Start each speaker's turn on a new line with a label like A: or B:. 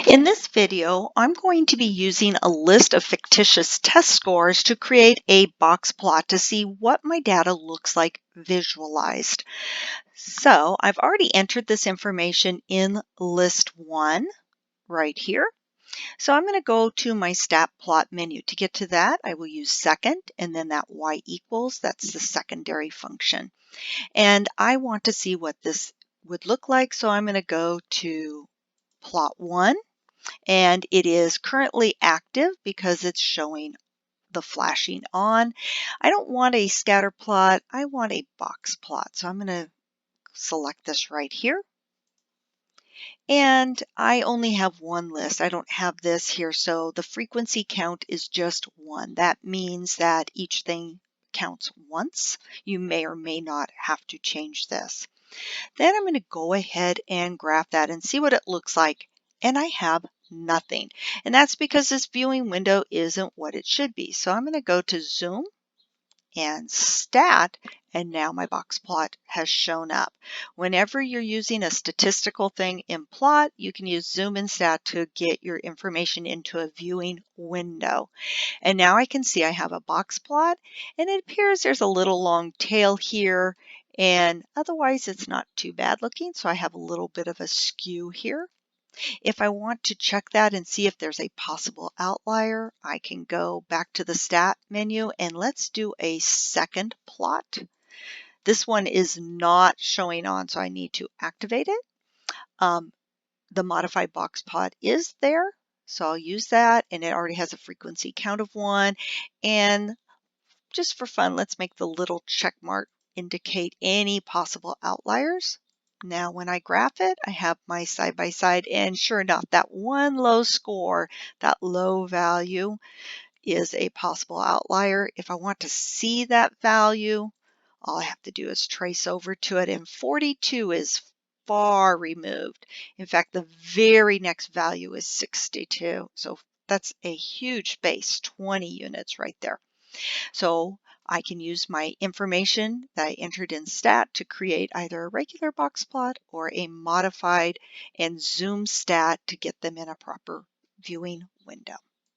A: In this video, I'm going to be using a list of fictitious test scores to create a box plot to see what my data looks like visualized. So I've already entered this information in list 1 right here. So I'm going to go to my stat plot menu. To get to that, I will use second and then that y equals, that's the secondary function. And I want to see what this would look like. So I'm going to go to plot 1. And it is currently active because it's showing the flashing on. I don't want a scatter plot, I want a box plot. So I'm going to select this right here. And I only have one list. I don't have this here. So the frequency count is just 1. That means that each thing counts once. You may or may not have to change this. Then I'm going to go ahead and graph that and see what it looks like. And I have nothing. And that's because this viewing window isn't what it should be. So I'm going to go to Zoom and Stat, and now my box plot has shown up. Whenever you're using a statistical thing in plot, you can use Zoom and Stat to get your information into a viewing window. And now I can see I have a box plot, and it appears there's a little long tail here, and otherwise it's not too bad looking. So I have a little bit of a skew here. If I want to check that and see if there's a possible outlier, I can go back to the stat menu and let's do a second plot. This one is not showing on, so I need to activate it. The modified box plot is there, so I'll use that, and it already has a frequency count of 1. And just for fun, let's make the little check mark indicate any possible outliers. Now when I graph it, I have my side-by-side, and sure enough, that one low score, that low value is a possible outlier. If I want to see that value, all I have to do is trace over to it, and 42 is far removed. In fact, the very next value is 62. So that's a huge space, 20 units right there. So I can use my information that I entered in stat to create either a regular box plot or a modified and zoom stat to get them in a proper viewing window.